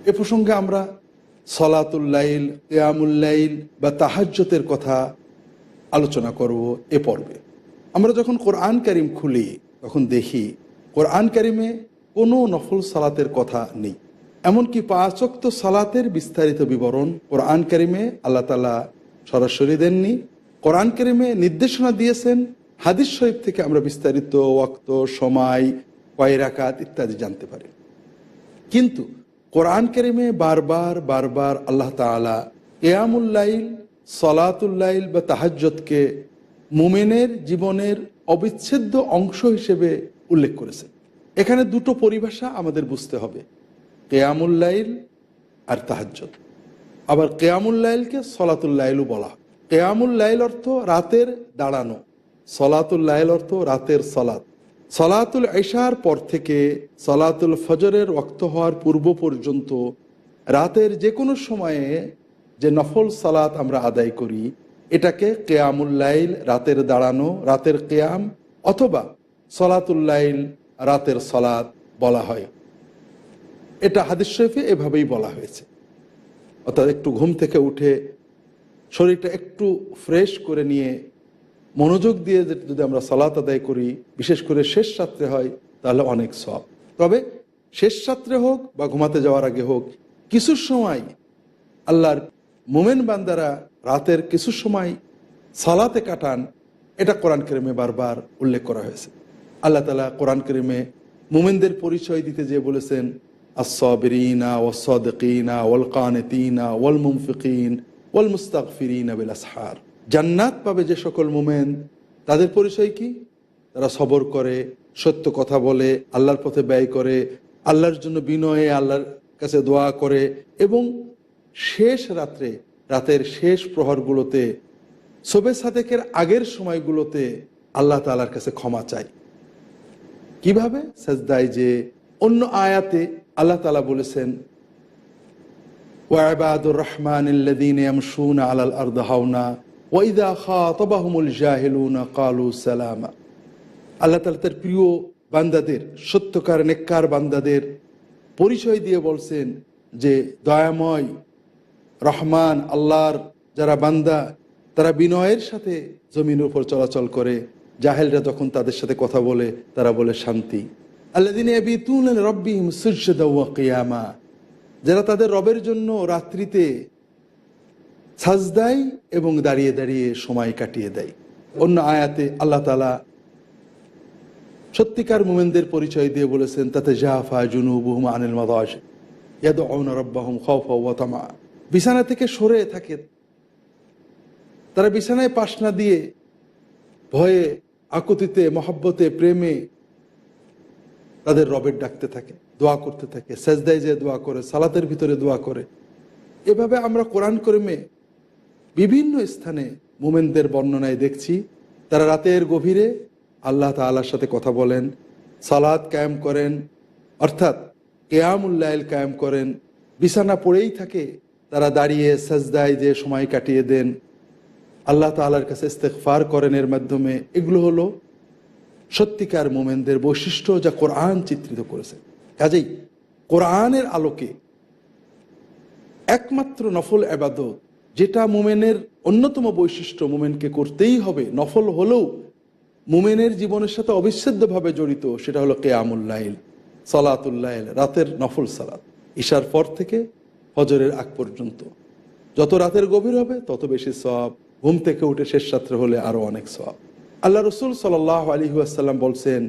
এ প্রসঙ্গে আমরা সলাতুল লাইল, কিয়ামুল লাইল বা তাহাজ্জুদের কথা আলোচনা করব এ পর্বে। আমরা যখন কোরআন কারিম খুলি তখন দেখি কোরআন কারিমে কোনো নফল সালাতের কথা নেই। এমনকি 5 ওয়াক্ত সালাতের বিস্তারিত বিবরণ কোরআন কারিমে আল্লাহ তাআলা সরাসরি দেননি। কোরআন কারিমে নির্দেশনা দিয়েছেন, হাদিস শরীফ থেকে আমরা বিস্তারিত ওয়াক্ত, সময়, কয় রাকাত ইত্যাদি জানতে পারি। কিন্তু কোরআন কারিমে বারবার আল্লাহ তাআলা কিয়ামুল লাইল, সলাতুল লাইল বা তাহাজ্জুদকে মুমিনের জীবনের অবিচ্ছেদ্য অংশ হিসেবে উল্লেখ করেছেন। এখানে দুটো পরিভাষা আমাদের বুঝতে হবে, কিয়ামুল লাইল আর তাহাজ্জুদ। আবার কিয়ামুল লাইলকে সলাতুল লাইলও বলা হয়। কিয়ামুল লাইল অর্থ রাতের দাঁড়ানো, সলাতুল লাইল অর্থ রাতের সলাত। সলাতুল ইশার পর থেকে সলাতুল ফজরের ওয়াক্ত হওয়ার পূর্ব পর্যন্ত রাতের যে কোনো সময়ে যে নফল সালাত আমরা আদায় করি এটাকে কিয়ামুল লাইল, রাতের দাঁড়ানো, রাতের কিয়াম, অথবা সলাতুল লাইল, রাতের সলাত বলা হয়। এটা হাদিস শরীফে এভাবেই বলা হয়েছে। অর্থাৎ একটু ঘুম থেকে উঠে শরীরটা একটু ফ্রেশ করে নিয়ে মনোযোগ দিয়ে যদি আমরা সালাত আদায় করি, বিশেষ করে শেষ রাত্রে হয়, তাহলে অনেক সওয়াব। তবে শেষ রাত্রে হোক বা ঘুমাতে যাওয়ার আগে হোক, কিছু সময় আল্লাহর মুমিন বান্দারা রাতের কিছু সময় সালাতে কাটান, এটা কোরআন কারিমে বারবার উল্লেখ করা হয়েছে। আল্লাহ তাআলা কোরআন কারিমে মুমিনদের পরিচয় দিতে যে বলেছেন, আস-সাবিরিনা ওয়াস-সাদিকিনা ওয়াল কানিতিনা ওয়াল মুনফিকিন ওয়াল মুস্তাগফিরিনা বিল আসহার। জান্নাত পাবে যে সকল মুমিন, তাদের পরিচয় কি? তারা সবর করে, সত্য কথা বলে, আল্লাহর পথে ব্যয় করে, আল্লাহর জন্য বিনয়ে আল্লাহর কাছে দোয়া করে এবং শেষ রাত্রে, রাতের শেষ প্রহরগুলোতে, শবে সাদেকের আগের সময়গুলোতে আল্লাহ তাআলার কাছে ক্ষমা চায়। কিভাবে? সাজদায়। যে অন্য আয়াতে আল্লাহ তাআলা বলেছেন, ওয়া ইবাদুর রহমানিল্লাযীনা ইয়ামশুনা আলাল আরদি হাওনা ওয়া ইযা খাতাবাহুমুল জাহিলুনা ক্বালু সালামা। আল্লাহ তাআলা তার প্রিয় বান্দাদের, সত্যকার নেককার বান্দাদের পরিচয় দিয়ে বলছেন যে দয়াময় রহমান আল্লাহর যারা বান্দা, তারা বিনয়ের সাথে জমিনের উপর চলাচল করে, জাহেলরা যখন তাদের সাথে কথা বলে তারা বলে শান্তি। আল্লাযীনা ইয়াবিতুনা লিরাব্বিহিম সুজদাও ওয়া কিয়ামা, যারা তাদের রবের জন্য রাত্রিতে সাজদায় এবং দাঁড়িয়ে দাঁড়িয়ে সময় কাটিয়ে দেয়। অন্য আয়াতে আল্লাহ তাআলা সত্যিকার মুমিনদের পরিচয় দিয়ে বলেছেন, তাতাজাফা জুনুবুহুম আনিল মাদাজি ইয়াদউনা রাব্বাহুম খাওফাও ওয়া তামা। বিছানা থেকে সরে থাকে তারা, বিছানায় পাশ না দিয়ে ভয়ে, আকুতিতে, মহব্বতে, প্রেমে তাদের রবের ডাকতে থাকে, দোয়া করতে থাকে, সেজদায় যে দোয়া করে, সালাতের ভিতরে দোয়া করে। এভাবে আমরা কোরআন কারিমে বিভিন্ন স্থানে মুমিনদের বর্ণনায় দেখছি তারা রাতের গভীরে আল্লাহ তাআলার সাথে কথা বলেন, সালাত কায়েম করেন, অর্থাৎ কিয়ামুল লাইল কায়েম করেন, বিছানা পড়েই থাকে, তারা দাঁড়িয়ে সাজদায় যে সময় কাটিয়ে দেন, আল্লাহ তাআলার কাছে ইস্তেগফার করেন এর মাধ্যমে। এগুলো হলো সত্যিকার মুমিনদের বৈশিষ্ট্য, যা কোরআন চিত্রিত করেছে। কাজেই কোরআনের আলোকে একমাত্র নফল ইবাদত, যেটা মুমিনের অন্যতম বৈশিষ্ট্য, মুমিনকে করতেই হবে, নফল হলেও মুমিনের জীবনের সাথে অবিচ্ছেদ্যভাবে জড়িত, সেটা হলো কিয়ামুল লাইল, সালাতুল লাইল, রাতের নফল সালাত। ইশার পর থেকে ফজরের আগ পর্যন্ত যত রাতের গভীর হবে তত বেশি সওয়াব, ঘুম থেকে উঠে শেষ রাত্রে হলে আরো অনেক সওয়াব। আল্লাহ রাসূল সাল্লাল্লাহু আলাইহি ওয়াসাল্লাম বলছেন,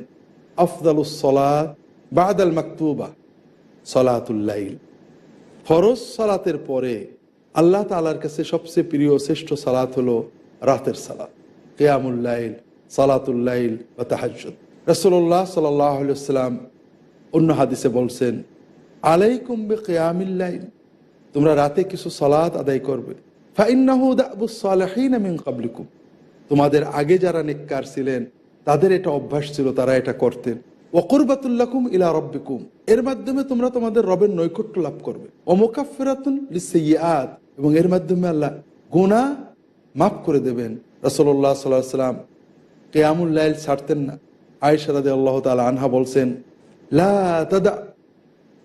আফদালুস সালাত বাদাল মাকতুবা সালাতুল লাইল। ফরজ সালাতের পরে আল্লাহ তাআলার কাছে সবচেয়ে প্রিয় শ্রেষ্ঠ সালাত হলো রাতের সালাত, কিয়ামুল লাইল, সালাতুল লাইল বা তাহাজ্জুদ। রাসূলুল্লাহ সাল্লাল্লাহু আলাইহি ওয়াসাল্লাম অন্য হাদিসে বলছেন, আলাইকুম বিকিয়ামিল লাইল, তোমরা রাতে কিছু সালাত আদায় করবে। ফাইন্নাহু দাবুস সালিহিন মিন ক্বাবলিকুম, তোমাদের আগে যারা নেককার ছিলেন তাদের এটা অভ্যাস ছিল, তারা এটা করতেন। ওয়া কুরবাতুল লাকুম ইলা রাব্বিকুম, এর মাধ্যমে তোমরা তোমাদের রবের নৈকট্য লাভ করবে। ওয়া মুকাফফিরাতুন লিসসাইয়্যাত, এবং এর মাধ্যমে আল্লাহ গুনাহ মাফ করে দেবেন। রাসূলুল্লাহ সাল্লাল্লাহু আলাইহি ওয়াসাল্লাম কিয়ামুল লাইল ছাড়তেন না। আয়েশা রাদিয়াল্লাহু তাআলা আনহা বলছেন, লা তাদা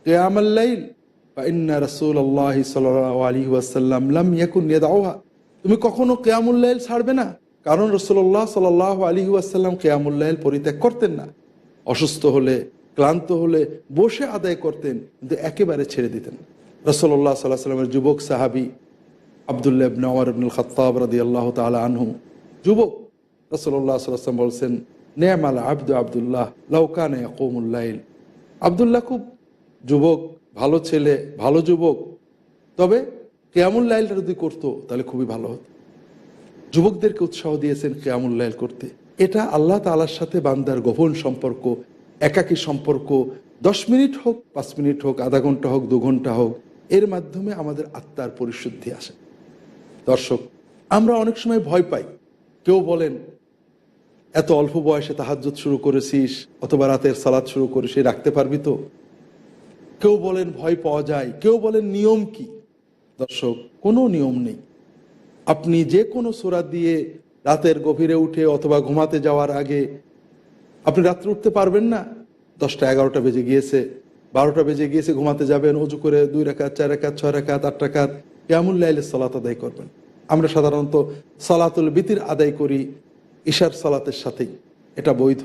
কিয়ামুল লাইল ইন্না রাসূলুল্লাহি সাল্লাল্লাহু আলাইহি ওয়াসাল্লাম লাম ইয়াকুন ইয়াদউহা, তুমি কখনো কিয়ামুল লাইল ছাড়বে না, কারণ রাসূলুল্লাহ সাল্লাল্লাহু আলাইহি ওয়াসাল্লাম কিয়ামুল লাইল পরিত্যাগ করতেন না। অসুস্থ হলে, ক্লান্ত হলে বসে আদায় করতেন, কিন্তু একেবারে ছেড়ে দিতেন। রাসূলুল্লাহ সাল্লাল্লাহু আলাইহি ওয়াসাল্লামের যুবক সাহাবী আব্দুল্লাহ ইবনে ওমর ইবনুল খাত্তাব রাদিয়াল্লাহু তাআলা আনহু, যুবক, রাসূলুল্লাহ সাল্লাল্লাহু আলাইহি ওয়াসাল্লাম বলছেন, নি'মাল আবদু আব্দুল্লাহ লাউ কানা ইয়াকুমুল লাইল। আব্দুল্লাহ খুব যুবক, ভালো ছেলে, ভালো যুবক, তবে কিয়ামুল লাইলটা যদি করতো তাহলে খুবই ভালো হতো। যুবকদেরকে উৎসাহ দিয়েছেন কিয়ামুল লাইল করতে। এটা আল্লাহ তাআলার সাথে বান্দার গোপন সম্পর্ক, একাকী সম্পর্ক। 10 মিনিট হোক, 5 মিনিট হোক, আধা ঘন্টা হোক, 2 ঘন্টা হোক, এর মাধ্যমে আমাদের আত্মার পরিশুদ্ধি আসে। দর্শক, আমরা অনেক সময় ভয় পাই। কেউ বলেন, এত অল্প বয়সে তাহাজ্জুদ শুরু করেছিস, অথবা রাতের সালাত শুরু করেছিস, রাখতে পারবি তো? কেউ বলেন ভয় পাওয়া যায়, কেউ বলেন নিয়ম কি? দর্শক, কোনো নিয়ম নেই। আপনি যে কোনো সূরা দিয়ে রাতের গভীরে উঠে অথবা ঘুমাতে যাওয়ার আগে, আপনি রাত্রে উঠতে পারবেন না, 10টা 11টা বেজে গিয়েছে, 12টা বেজে গিয়েছে, ঘুমাতে যাবেন, অজু করে 2 রাকাত, 4 রাকাত, 6 রাকাত, 8 রাকাত কিয়ামুল লাইলের সালাত আদায় করবেন। আমরা সাধারণত সালাতুল বিতির আদায় করি ইশার সালাতের সাথেই, এটা বৈধ,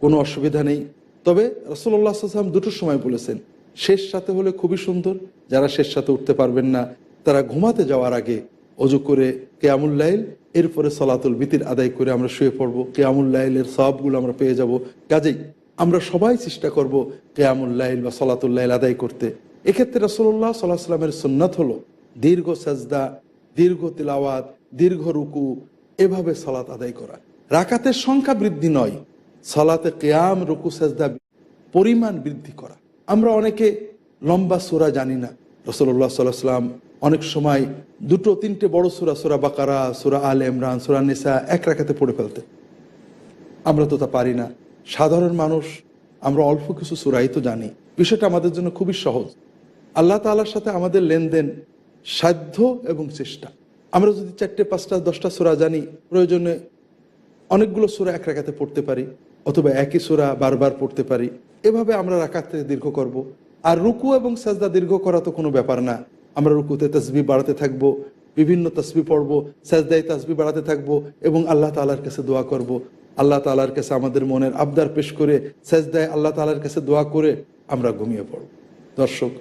কোনো অসুবিধা নেই। তবে রাসূলুল্লাহ সাল্লাল্লাহু আলাইহি ওয়াসাল্লাম দুটোর সময় বলেছেন, শেষ সাথে হলে খুবই সুন্দর। যারা শেষ সাথে উঠতে পারবেন না, তারা ঘুমাতে যাওয়ার আগে অজু করে কিয়ামুল লাইল, এরপরে সালাতুল বিতির আদায় করে আমরা শুয়ে পড়ব, কিয়ামুল লাইলের সওয়াবগুলো আমরা পেয়ে যাব। কাজেই আমরা সবাই চেষ্টা করব কিয়ামুল লাইল বা সালাতুল লাইল আদায় করতে। এক্ষেত্রে রাসূলুল্লাহ সাল্লাল্লাহু আলাইহি ওয়াসাল্লামের সুন্নাত হলো দীর্ঘ সাজদা, দীর্ঘ তিলাওয়াত, দীর্ঘ রুকু, এভাবে সালাত আদায় করা। রাকাতের সংখ্যা বৃদ্ধি নয়, সালাতে কিয়াম, রুকু, সাজদা পরিমাণ বৃদ্ধি করা। আমরা অনেকে লম্বা সূরা জানি না। রাসূলুল্লাহ সাল্লাল্লাহু আলাইহি ওয়াসাল্লাম অনেক সময় 2-3টে বড় সূরা, সূরা বাকারা, সূরা আলে ইমরান, সূরা নিসা এক রাকাতে পড়ে ফেলতেন। আমরা তো তা পারি না, সাধারণ মানুষ। আমরা অল্প কিছু সূরাই তো জানি। বিষয়টা আমাদের জন্য খুবই সহজ। আল্লাহ তাআলার সাথে আমাদের লেনদেন সাধ্য এবং চেষ্টা। আমরা যদি 4টে, 5টা, 10টা সূরা জানি, প্রয়োজনে অনেকগুলো সূরা এক রাকাতে পড়তে পারি, অথবা একই সূরা বারবার পড়তে পারি। এভাবে আমরা রাকাতে দীর্ঘ করব। আর রুকু এবং সাজদা দীর্ঘ করা তো কোনো ব্যাপার না। আমরা রুকুতে তাসবিহ বাড়াতে থাকবো, বিভিন্ন তাসবিহ পড়বো, সাজদায় তাসবিহ বাড়াতে থাকবো এবং আল্লাহ তাআলার কাছে দোয়া করব। আল্লাহ তাআলার কাছে আমাদের মনের আবদার পেশ করে, সাজদায় আল্লাহ তাআলার কাছে দোয়া করে আমরা ঘুমিয়ে পড়ব। দর্শক,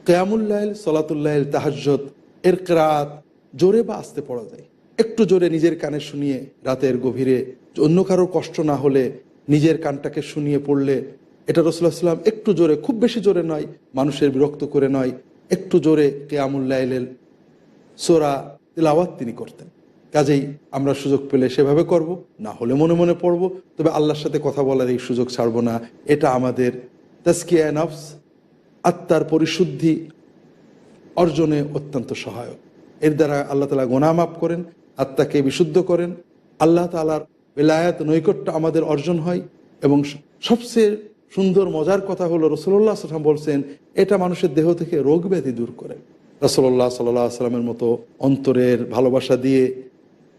কিয়ামুল লাইল, সালাতুল লাইল, তাহাজ্জুদ এর কিরাত জোরে বা আস্তে পড়া যায়। একটু জোরে নিজের কানে শুনিয়ে রাতের গভীরে, অন্য কারোর কষ্ট না হলে নিজের কানটাকে শুনিয়ে পড়লে, এটা রাসূলুল্লাহ সাল্লাল্লাহু আলাইহি ওয়াসাল্লাম একটু জোরে, খুব বেশি জোরে নয়, মানুষের বিরক্ত করে নয়, একটু জোরে কিয়ামুল লাইলের সূরা তিলাওয়াত তিনি করতেন। কাজেই আমরা সুযোগ পেলে সেভাবে করব, না হলে মনে মনে পড়ব। তবে আল্লাহর সাথে কথা বলার এই সুযোগ ছাড়ব না। এটা আমাদের তাজকিয়া নফস, আত্মার পরিশুদ্ধি অর্জনে অত্যন্ত সহায়ক। এর দ্বারা আল্লাহ তাআলা গুনাহ মাফ করেন, আত্মাকে বিশুদ্ধ করেন, আল্লাহ তাআলার বেলায়াত, নৈকট্য আমাদের অর্জন হয়। এবং সবচেয়ে সুন্দর মজার কথা হলো, রাসূলুল্লাহ সাল্লাল্লাহু আলাইহি ওয়াসাল্লাম বলছেন, এটা মানুষের দেহ থেকে রোগ ব্যাধি দূর করে। রাসূলুল্লাহ সাল্লাল্লাহু আলাইহি ওয়াসাল্লামের মতো অন্তরের ভালোবাসা দিয়ে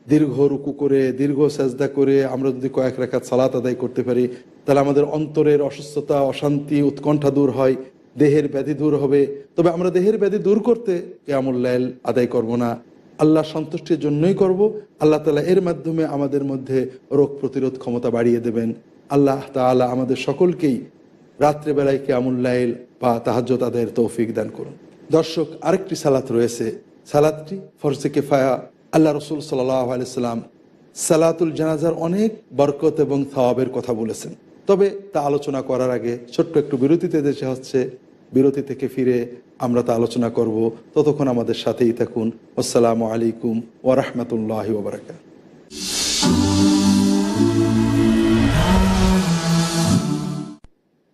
দীর্ঘ রুকু করে, দীর্ঘ সাজদা করে আমরা যদি কয়েক রাকাত সালাত আদায় করতে পারি, তাহলে আমাদের অন্তরের অসুস্থতা, অশান্তি, উৎকণ্ঠা দূর হয়, দেহের ব্যাধি দূর হবে। তবে আমরা দেহের ব্যাধি দূর করতে কিয়ামুল লাইল আদায় করব না, আল্লাহ সন্তুষ্টির জন্যই করব। আল্লাহ তাআলা এর মাধ্যমে আমাদের মধ্যে রোগ প্রতিরোধ ক্ষমতা বাড়িয়ে দেবেন। আল্লাহ তাআলা আমাদের সকলকেই রাত্রেবেলায় কিয়ামুল লাইল বা তাহাজ্জুদ আদায়ের তৌফিক দান করুন। দর্শক, আরেকটি সালাত রয়েছে, সালাতটি ফরজে কিফায়া। আল্লাহ রাসূল সাল্লাল্লাহু আলাইহি ওয়াসাল্লাম সালাতুল জানাজার অনেক বরকত এবং সওয়াবের কথা বলেছেন। তবে তা আলোচনা করার আগে ছোট্ট একটু বিরতিতে দেশে হচ্ছে, বিরতি থেকে ফিরে আমরা তা আলোচনা করব। ততক্ষণ আমাদের সাথেই থাকুন। আসসালামু আলাইকুম ওয়া রাহমাতুল্লাহি ওয়া বারাকাতুহু।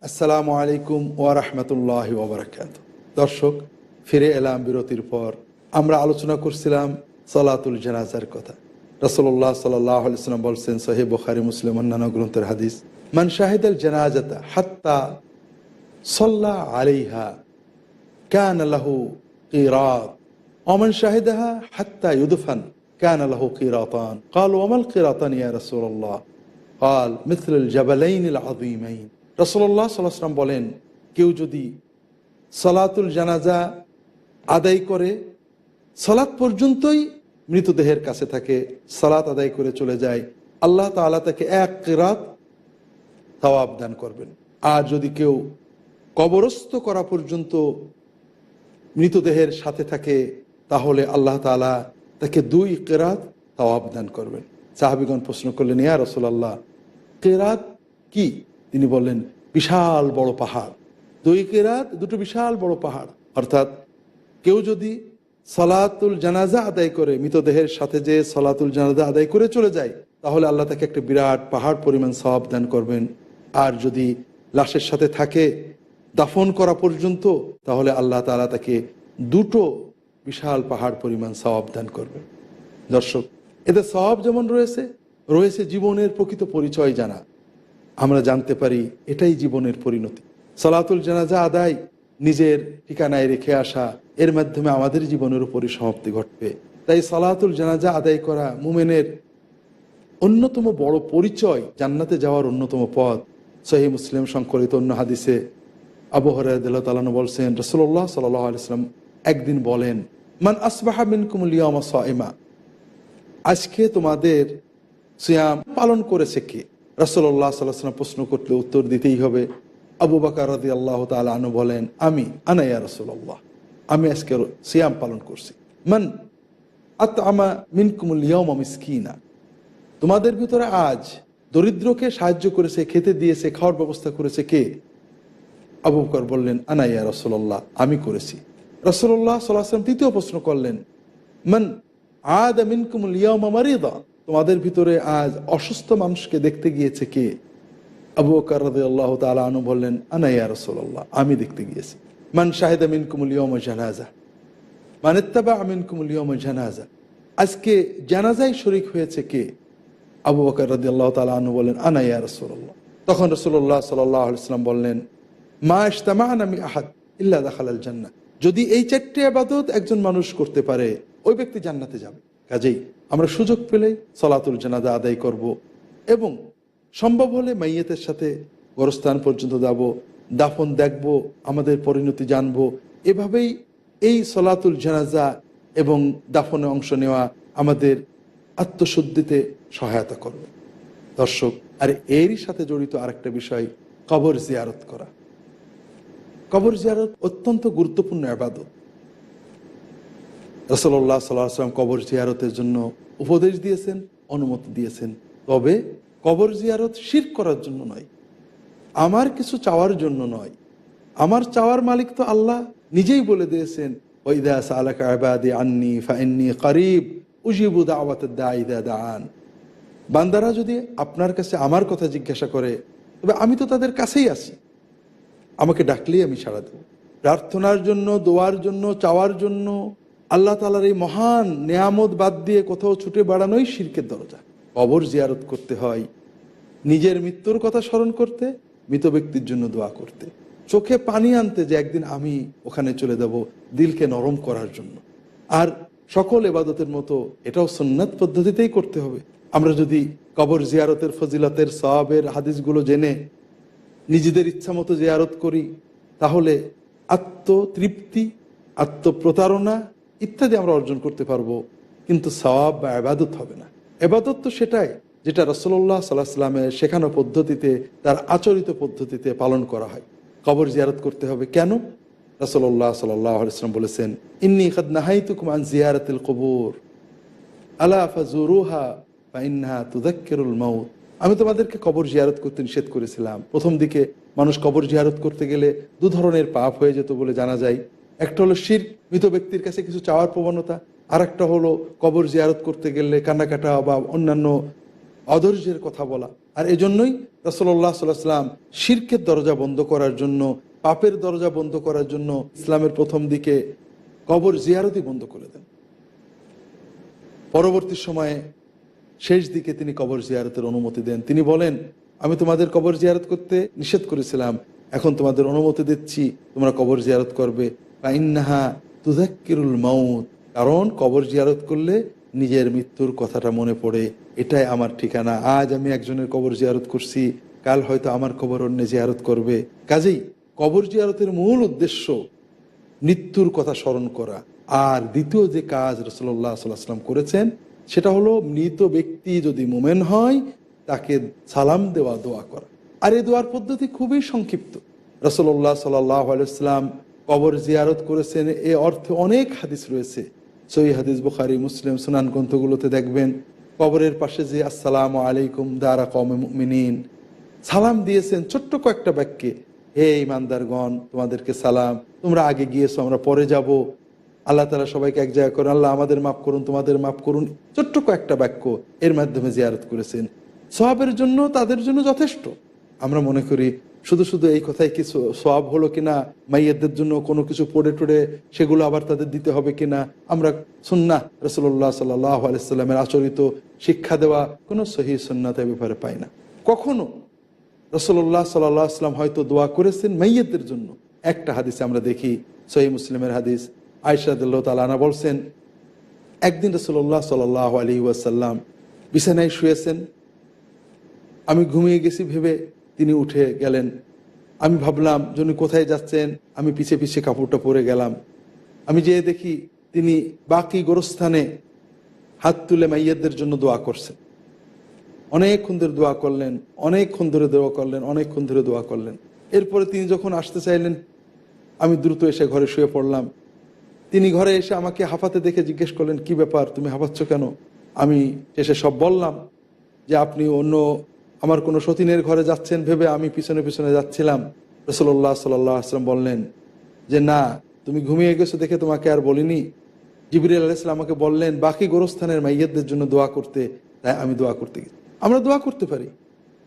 আসসালামু আলাইকুম ওয়া রাহমাতুল্লাহি ওয়া বারাকাতুহু। দর্শক, ফিরে এলাম বিরতির পর। আমরা আলোচনা করছিলাম সালাতুল জানাজার কথা। রাসূলুল্লাহ সাল্লাল্লাহু আলাইহি ওয়াসাল্লাম বলছেন, সহিহ বুখারী, মুসলিম, অন্যান্য গ্রন্থের হাদিস, মান শাহিদাল জানাজাতা হাত্তা সাল্লা আলাইহা কানা লাহু কিরাত ওয়া মান শাহিদাহা হাত্তা ইউদফান কানা লাহু কিরাতান। ক্বালু ওয়া মাল কিরাতান ইয়া রাসূলুল্লাহ? ক্বাল মিথলুল জাবালাইনিল আযীমাইন। রাসূলুল্লাহ সাল্লাল্লাহু আলাইহি ওয়াসাল্লাম বলেন, কেউ যদি সালাতুল জানাজা আদায় করে, সালাত পর্যন্তই মৃতদেহের কাছে থাকে, সালাত আদায় করে চলে যায়, আল্লাহ তাআলা তাকে এক কিরাত সওয়াব দান করবেন। আর যদি কেউ কবরস্থ করা পর্যন্ত মৃতদেহের সাথে থাকে, তাহলে আল্লাহ তাআলা তাকে 2 কিরাত সওয়াব দান করবেন। সাহাবীগণ প্রশ্ন করলেন, ইয়া রাসূলুল্লাহ, কিরাত কি? তিনি বললেন, বিশাল বড় পাহাড়। 2 কিরাত, 2টো বিশাল বড় পাহাড়। অর্থাৎ কেউ যদি সালাতুল জানাজা আদায় করে, মৃতদেহের সাথে যে সালাতুল জানাজা আদায় করে চলে যায়, তাহলে আল্লাহ তাকে একটা বিরাট পাহাড় পরিমাণ সওয়াব দান করবেন। আর যদি লাশের সাথে থাকে দাফন করা পর্যন্ত, তাহলে আল্লাহ তাআলা তাকে 2টো বিশাল পাহাড় পরিমাণ সওয়াব দান করবেন। দর্শক, এতে সওয়াব যেমন রয়েছে জীবনের প্রকৃত পরিচয় জানা। আমরা জানতে পারি এটাই জীবনের পরিণতি। সালাতুল জানাজা আদায় নিজের ঠিকানায় রেখে আসা, এর মাধ্যমে আমাদের জীবনের উপরই সমাপ্তি ঘটবে। তাই সালাতুল জানাজা আদায় করা মুমিনের অন্যতম বড় পরিচয়, জান্নাতে যাওয়ার অন্যতম পথ। সহিহ মুসলিম সংকলিত অন্য হাদিসে আবু হুরায়রা রাদিয়াল্লাহু তাআলা আনহু বলছেন, রাসূলুল্লাহ সাল্লাল্লাহু আলাইহি ওয়াসাল্লাম একদিন বলেন, মান আসবাহা মিনকুমুল ইয়াওমা সাইমা, আজকে তোমাদের সিয়াম পালন করেছে কে? রাসূলুল্লাহ সাল্লাল্লাহু আলাইহি ওয়াসাল্লাম প্রশ্ন করলে উত্তর দিতেই হবে। আবু বকর রাদিয়াল্লাহু তাআলা আনহু বলেন, আনা ইয়া রাসূলুল্লাহ, আমি আজকে সিয়াম পালন করছি। মান আতআমা মিনকুমুল ইয়াওমা মিসকিনা, তোমাদের ভিতরে আজ দরিদ্রকে সাহায্য করেছে, খেতে দিয়েছে, খাওয়ার ব্যবস্থা করেছে কে? আবু বকর বললেন, আনা ইয়া রাসূলুল্লাহ, আমি করেছি। রাসূলুল্লাহ সাল্লাল্লাহু আলাইহি ওয়াসাল্লাম তৃতীয় প্রশ্ন করলেন, মান আদা মিনকুমুল ইয়াওমা মারিদা, তোমাদের ভিতরে আজ অসুস্থ মানুষকে দেখতে গিয়েছে কে? আবু বকর রাদিয়াল্লাহু তাআলা আনহু বললেন, আনা ইয়া রাসূলুল্লাহ, আমি দেখতে গিয়েছি। মান শাহিদা মিনকুমুল ইয়াওমা জানাজা, মান ইত্তাবা মিনকুমুল ইয়াওমা জানাজা, আজকে জানাজায় শরীক হয়েছে কে? আবু বকর রাদিয়াল্লাহু তাআলা আনহু বললেন, আনা ইয়া রাসূলুল্লাহ। তখন রাসূলুল্লাহ সাল্লাল্লাহু আলাইহি ওয়াসাল্লাম বললেন, মা ইজতামা'না মি আহাদ ইল্লা দাখালাল জান্নাহ, যদি এই 4টে ইবাদত একজন মানুষ করতে পারে, ওই ব্যক্তি জান্নাতে যাবে। কাজেই আমরা সুযোগ পেলেই সালাতুল জানাজা আদায় করব এবং সম্ভব হলে মাইয়েতের সাথে গোরস্থান পর্যন্ত যাব, দাফন দেখব, আমাদের পরিণতি জানব। এভাবেই এই সালাতুল জানাজা এবং দাফনে অংশ নেওয়া আমাদের আত্মশুদ্ধিতে সহায়তা করবে। দর্শক, আর এরই সাথে জড়িত আরেকটা বিষয়, কবর জিয়ারত করা। কবর জিয়ারত অত্যন্ত গুরুত্বপূর্ণ ইবাদত। রাসূলুল্লাহ সাল্লাল্লাহু আলাইহি ওয়াসাল্লাম কবর জিয়ারতের জন্য উপদেশ দিয়েছেন, অনুমতি দিয়েছেন। তবে কবর জিয়ারত শিরক করার জন্য নয়, আমার কিছু চাওয়ার জন্য নয়। আমার চাওয়ার মালিক তো আল্লাহ নিজেই বলে দিয়েছেন, ওয়াইদা সাআলাকা ইবাদি আন্নী ফাইন্নী করিব উজিবু দাওয়াতাদ দাঈ ইযা দাআন। বান্দারা যদি আপনার কাছে আমার কথা জিজ্ঞাসা করে, তবে আমি তো তাদের কাছেই আছি, আমাকে ডাকলেই আমি সাড়া দেব। প্রার্থনার জন্য, দোয়ার জন্য, চাওয়ার জন্য আল্লাহ তাআলার এই মহান নেয়ামত বাদ দিয়ে কোথাও ছুটে বেড়ানোই শিরকের দরজা। কবর জিয়ারত করতে হয় নিজের মৃত্যুর কথা স্মরণ করতে, মৃত ব্যক্তির জন্য দোয়া করতে, চোখে পানি আনতে যে একদিন আমি ওখানে চলে যাব, দিলকে নরম করার জন্য। আর সকল ইবাদতের মতো এটাও সুন্নাত পদ্ধতিতেই করতে হবে। আমরা যদি কবর জিয়ারতের ফজিলতের সওয়াবের হাদিসগুলো জেনে নিজেদের ইচ্ছা মতো জিয়ারত করি, তাহলে আত্মতৃপ্তি, আত্মপ্রতারণা ইত্যাদি আমরা অর্জন করতে পারবো, কিন্তু সওয়াব বা ইবাদত হবে না। ইবাদত তো সেটাই যেটা রাসূলুল্লাহ সাল্লাল্লাহু আলাইহি ওয়াসাল্লামের শেখানো পদ্ধতিতে, তার আচরিত পদ্ধতিতে পালন করা হয়। কবর জিয়ারত করতে হবে কেন? রাসূলুল্লাহ সাল্লাল্লাহু আলাইহি ওয়াসাল্লাম বলেছেন, ইন্নী কাদ নাহাইতুকুম আন জিয়ারাতিল কুবুর আলা ফাজুরুহা ফাইন্নাহা তুযাক্কিরুল মাউত, আমি তোমাদেরকে কবর জিয়ারত করতে নিষেধ করেছিলাম। প্রথম দিকে মানুষ কবর জিয়ারত করতে গেলে 2 ধরনের পাপ হয়ে যেত বলে জানা যায়। একটা হলো শিরক, মৃত ব্যক্তির কাছে কিছু চাওয়ার প্রবণতা। আর একটা হলো কবর জিয়ারত করতে গেলে কান্নাকাটা বা অন্যান্য অধৈর্যের কথা বলা। আর এজন্যই রাসূলুল্লাহ সাল্লাল্লাহু আলাইহি ওয়াসাল্লাম শিরকের দরজা বন্ধ করার জন্য, পাপের দরজা বন্ধ করার জন্য ইসলামের প্রথম দিকে কবর জিয়ারতই বন্ধ করে দেন। পরবর্তী সময়ে শেষ দিকে তিনি কবর জিয়ারতের অনুমতি দেন। তিনি বলেন, আমি তোমাদের কবর জিয়ারত করতে নিষেধ করেছিলাম, এখন তোমাদের অনুমতি দিচ্ছি, তোমরা কবর জিয়ারত করবে। ফাইন্নাহা তুযাক্কিরুল মাউত, কারণ কবর জিয়ারত করলে নিজের মৃত্যুর কথাটা মনে পড়ে, এটাই আমার ঠিকানা। আজ আমি একজনের কবর জিয়ারত করছি, কাল হয়তো আমার কবর অন্য জিয়ারত করবে। কাজেই কবর জিয়ারতের মূল উদ্দেশ্য মৃত্যুর কথা স্মরণ করা। আর দ্বিতীয় যে কাজ রাসূলুল্লাহ সাল্লাল্লাহু আলাইহি ওয়াসাল্লাম করেছেন সেটা হলো মৃত ব্যক্তি যদি মুমিন হয় তাকে সালাম দেওয়া, দোয়া করা। আর এই দোয়ার পদ্ধতি খুবই সংক্ষিপ্ত। রাসূলুল্লাহ সাল্লাল্লাহু আলাইহি ওয়াসাল্লাম কবর জিয়ারত করেছেন, এ অর্থে অনেক হাদিস রয়েছে। সহিহ হাদিস বুখারী, মুসলিম, সুনান গ্রন্থগুলোতে দেখবেন কবরের পাশে যে আসসালামু আলাইকুম দারা কওমে মুমিনিন সালাম দিয়েছেন ছোট্ট কয়েকটা বাক্যে, হে ইমানদারগণ তোমাদেরকে সালাম, তোমরা আগে গিয়েছো আমরা পরে যাব, আল্লাহ তাআলা সবাইকে এক জায়গা করেন, আল্লাহ আমাদের মাফ করুন তোমাদের মাফ করুন, ছোট্ট কয়েকটা বাক্য এর মাধ্যমে জিয়ারত করেছেন। সওয়াবের জন্য তাদের জন্য যথেষ্ট। আমরা মনে করি শুধু শুধু এই কথাই কিছু সওয়াব হলো কিনা, মাইয়াতদের জন্য কোনো কিছু পড়ে টড়ে সেগুলো আবার তাদের দিতে হবে কিনা। আমরা সুন্নাহ রাসূলুল্লাহ সাল্লাল্লাহু আলাইহি ওয়াসাল্লামের আচরিত শিক্ষা দেওয়া কোনো সহিহ সুন্নাতের ব্যাপারে পাই না। কখনো রাসূলুল্লাহ সাল্লাল্লাহু আলাইহি ওয়াসাল্লাম হয়তো দোয়া করেছেন মাইয়াতদের জন্য। একটা হাদিসে আমরা দেখি, সহিহ মুসলিমের হাদিস, আয়েশা রাদিয়াল্লাহু তাআলা আনহা বলছেন, একদিন রাসূলুল্লাহ সাল্লাল্লাহু আলাইহি ওয়াসাল্লাম বিছানায় শুয়েছেন, আমি ঘুমিয়ে গেছি ভেবে তিনি উঠে গেলেন। আমি ভাবলাম যিনি কোথায় যাচ্ছেন, আমি পিছে পিছে কাপড়টা পরে গেলাম। আমি যেয়ে দেখি তিনি বাকি গোরস্থানে হাত তুলে মাইয়াতদের জন্য দোয়া করছেন। অনেকক্ষণ ধরে দোয়া করলেন, অনেকক্ষণ ধরে দোয়া করলেন, অনেকক্ষণ ধরে দোয়া করলেন। এরপরে তিনি যখন আসতে চাইলেন আমি দ্রুত এসে ঘরে শুয়ে পড়লাম। তিনি ঘরে এসে আমাকে হাঁপাতে দেখে জিজ্ঞেস করলেন, কি ব্যাপার, তুমি হাঁপাচ্ছ কেন? আমি এসে সব বললাম যে আপনি অন্য আমার কোনো সতীনের ঘরে যাচ্ছেন ভেবে আমি পিছনে পিছনে যাচ্ছিলাম। রাসূলুল্লাহ সাল্লাল্লাহু আলাইহি ওয়াসাল্লাম বললেন যে না, তুমি ঘুমিয়ে গেছো দেখে তোমাকে আর বলিনি। জিবরিল আলাইহিস সালাম আমাকে বললেন বাকি গোরস্থানের মাইয়াতদের জন্য দোয়া করতে, তাই আমি দোয়া করতে গেছি। আমরা দোয়া করতে পারি,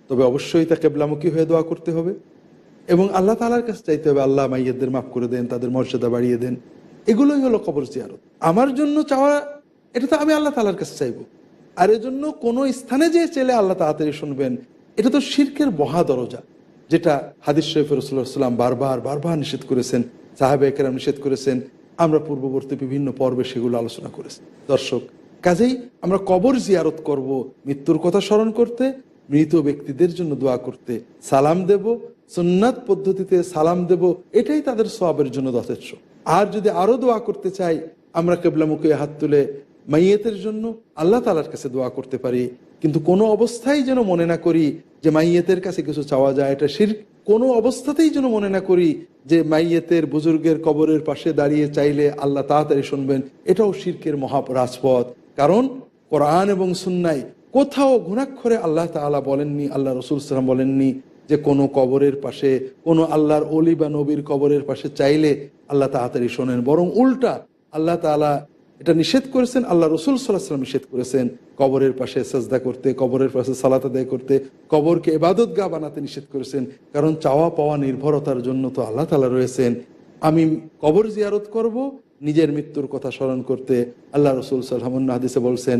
তবে অবশ্যই তা কিবলামুখী হয়ে দোয়া করতে হবে এবং আল্লাহ তাআলার কাছে চাইতে হবে, আল্লাহ মাইয়াতদের মাফ করে দেন, তাদের মর্যাদা বাড়িয়ে দেন। এগুলোই হলো কবর জিয়ারত। আমার জন্য চাওয়া, এটা তো আমি আল্লাহ তাআলার কাছে চাইবো। আর এজন্য কোনো স্থানে যে চাইলে আল্লাহ তাড়াতাড়ি শুনবেন, এটা তো শিরকের মহা দরজা, যেটা হাদিস শরীফে রাসূলুল্লাহ সাল্লাল্লাহু আলাইহি ওয়াসাল্লাম বারবার বারবার নিষেধ করেছেন, সাহাবায়ে কেরাম নিষেধ করেছেন, আমরা পূর্ববর্তী বিভিন্ন পর্বে সেগুলো আলোচনা করেছি। দর্শক, কাজেই আমরা কবর জিয়ারত করব মৃত্যুর কথা স্মরণ করতে, মৃত ব্যক্তিদের জন্য দোয়া করতে, সালাম দেব, সুন্নাত পদ্ধতিতে সালাম দেব, এটাই তাদের সওয়াবের জন্য যথেষ্ট। আর যদি আরো দোয়া করতে চাই, আমরা কিবলামুখী হাত তুলে মাইয়াতের জন্য আল্লাহ তাআলার কাছে দোয়া করতে পারি, কিন্তু কোনো অবস্থায় যেন মনে না করি যে মাইয়াতের কাছে কিছু চাওয়া যায়, এটা শিরক। কোনো অবস্থাতেই যেন মনে না করি যে মাইয়াতের বুজুর্গের কবরের পাশে দাঁড়িয়ে চাইলে আল্লাহ তাড়াতাড়ি শুনবেন, এটাও শিরকের মহারাজপথ। কারণ কোরআন এবং সুন্নায় কোথাও ঘুণাক্ষরে আল্লাহ তাআলা বলেননি, আল্লাহ রাসূল সাল্লাল্লাহু আলাইহি ওয়াসাল্লাম বলেননি যে কোনো কবরের পাশে, কোনো আল্লাহর ওলি বা নবীর কবরের পাশে চাইলে আল্লাহ তাড়াতাড়ি শোনেন। বরং উল্টা, আল্লাহ তাআলা এটা নিষেধ করেছেন, আল্লাহ রাসূল সাল্লাল্লাহু আলাইহি ওয়াসাল্লাম নিষেধ করেছেন কবরের পাশে সাজদা করতে, কবরের পাশে সালাত আদায় করতে, কবরকে ইবাদতগাহ বানাতে নিষেধ করেছেন। কারণ চাওয়া পাওয়া নির্ভরতার জন্য তো আল্লাহ তাআলা রয়েছেন। আমি কবর জিয়ারত করব নিজের মৃত্যুর কথা স্মরণ করতে। আল্লাহ রাসূল সাল্লাল্লাহু আলাইহি ওয়াসাল্লাম হাদিসে বলছেন,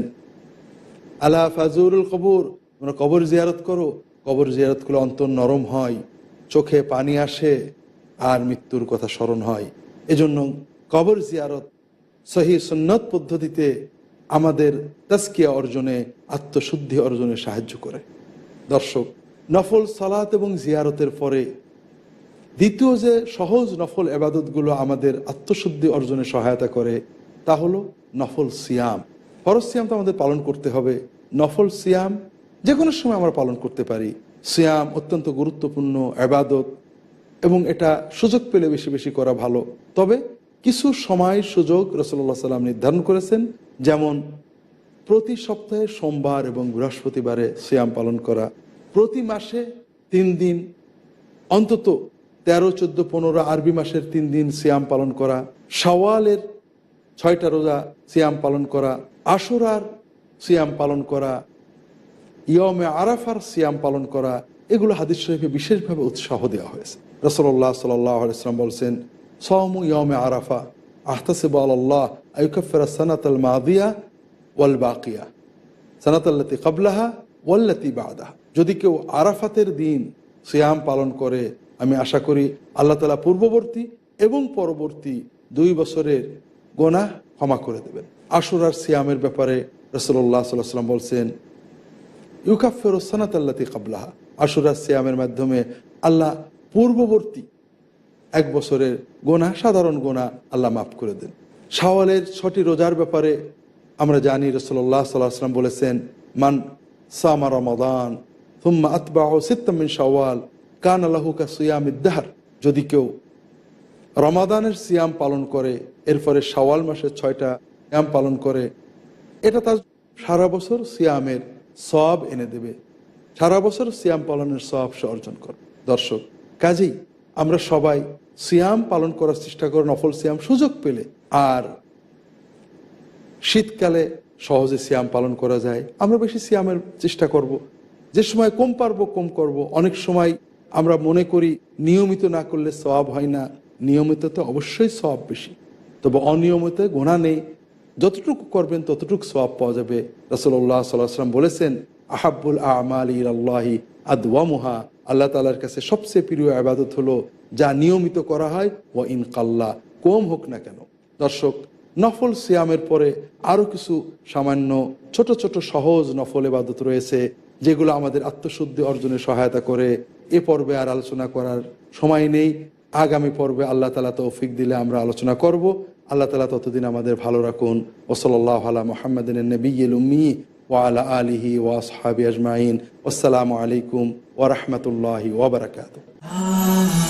আলা ফাজুরুল কবর, তোমরা কবর জিয়ারত করো, কবর জিয়ারত করলে অন্তর নরম হয়, চোখে পানি আসে আর মৃত্যুর কথা স্মরণ হয়। এজন্য কবর জিয়ারত সহিহ সুন্নাত পদ্ধতিতে আমাদের তাজকিয়া অর্জনে, আত্মশুদ্ধি অর্জনে সাহায্য করে। দর্শক, নফল সালাত এবং জিয়ারতের পরে দ্বিতীয় যে সহজ নফল ইবাদতগুলো আমাদের আত্মশুদ্ধি অর্জনে সহায়তা করে তা হলো নফল সিয়াম। ফরজ সিয়াম তো আমাদের পালন করতে হবে, নফল সিয়াম যে কোনো সময় আমরা পালন করতে পারি। সিয়াম অত্যন্ত গুরুত্বপূর্ণ ইবাদত এবং এটা সুযোগ পেলে বেশি বেশি করা ভালো। তবে কিছু সময় সুযোগ রাসূলুল্লাহ সাল্লাল্লাহু আলাইহি ওয়াসাল্লাম নির্ধারণ করেছেন, যেমন প্রতি সপ্তাহে সোমবার এবং বৃহস্পতিবারে সিয়াম পালন করা, প্রতি মাসে 3 দিন, অন্তত 13, 14, 15 আরবি মাসের 3 দিন সিয়াম পালন করা, শাওয়ালের 6টা রোজা সিয়াম পালন করা, আশুরার সিয়াম পালন করা, ইয়মে আরাফার সিয়াম পালন করা, এগুলো হাদিস শরীফে বিশেষভাবে উৎসাহ দেওয়া হয়েছে। রাসূলুল্লাহ সাল্লাল্লাহু আলাইহি ওয়াসাল্লাম বলছেন, সাওমু ইয়মে আরাফা আহতাসিবু আলাল্লাহ আইয়ুকাফিরা সানাতাল মাদিয়া ওয়াল বাকিয়া সানাতাল্লাতী ক্বাবলাহা ওয়াল্লাতী বা'দাহা। যদি কেউ আরাফাতের দিন সিয়াম পালন করে, আমি আশা করি আল্লাহ তাআলা পূর্ববর্তী এবং পরবর্তী 2 বছরের গুনাহ ক্ষমা করে দেবেন। আশুরার সিয়ামের ব্যাপারে রাসূলুল্লাহ সাল্লাল্লাহু আলাইহি ওয়াসাল্লাম বলছেন, ইউকাফিরু সানাতাল্লাতী ক্বাবলাহা। আশুরার সিয়ামের মাধ্যমে আল্লাহ পূর্ববর্তী এক বছরের গোনা, সাধারণ গোনা আল্লাহ মাফ করে দেন। শাওয়ালের 6টি রোজার ব্যাপারে আমরা জানি রাসূলুল্লাহ সাল্লাল্লাহু আলাইহি ওয়াসাল্লাম বলেছেন, মান সামা রমাদান থুম্মা আতবাহু সিত্তাম মিন শাওয়াল কানা লাহু কাসিয়ামিদ দাহর। যদি কেউ রমাদানের সিয়াম পালন করে, এরপরে শাওয়াল মাসের 6টা সিয়াম পালন করে, এটা তার সারা বছর সিয়ামের সওয়াব এনে দেবে, সারা বছর সিয়াম পালনের সওয়াব সে অর্জন করে। দর্শক, কাজেই আমরা সবাই সিয়াম পালন করার চেষ্টা করি, নফল সিয়াম সুযোগ পেলে। আর শীতকালে সহজে সিয়াম পালন করা যায়, আমরা বেশি সিয়ামের চেষ্টা করব। যে সময় কম পারবো কম করব। অনেক সময় আমরা মনে করি নিয়মিত না করলে সওয়াব হয় না, নিয়মিততে অবশ্যই সওয়াব বেশি, তবে অনিয়মিত গুনাহ নেই, যতটুকু করবেন ততটুকু সওয়াব পাওয়া যাবে। রাসূলুল্লাহ সাল্লাল্লাহু আলাইহি ওয়াসাল্লাম বলেছেন, আহাব্বুল আমালি ইলাল্লাহি আদওয়ামুহা, আল্লাহ তাআলার কাছে সবচেয়ে প্রিয় ইবাদত হলো যা নিয়মিত করা হয়, ওয়া ইন কাল্লা, কম হোক না কেন। দর্শক, নফল সিয়ামের পরে আরও কিছু সামান্য ছোট ছোট সহজ নফল ইবাদত রয়েছে যেগুলো আমাদের আত্মশুদ্ধি অর্জনে সহায়তা করে। এ পর্বে আর আলোচনা করার সময় নেই, আগামী পর্বে আল্লাহ তাআলা তৌফিক দিলে আমরা আলোচনা করব। আল্লাহ তাআলা ততদিন আমাদের ভালো রাখুন। ওয়া সাল্লাল্লাহু আলা মুহাম্মাদিন নবিয়্যিল উম্মি ওয়া আলা আলিহি ওয়া আসহাবিহি আজমাইন। আসসালামু আলাইকুম ওয়া রাহমাতুল্লাহি ওয়া বারাকাতুহু।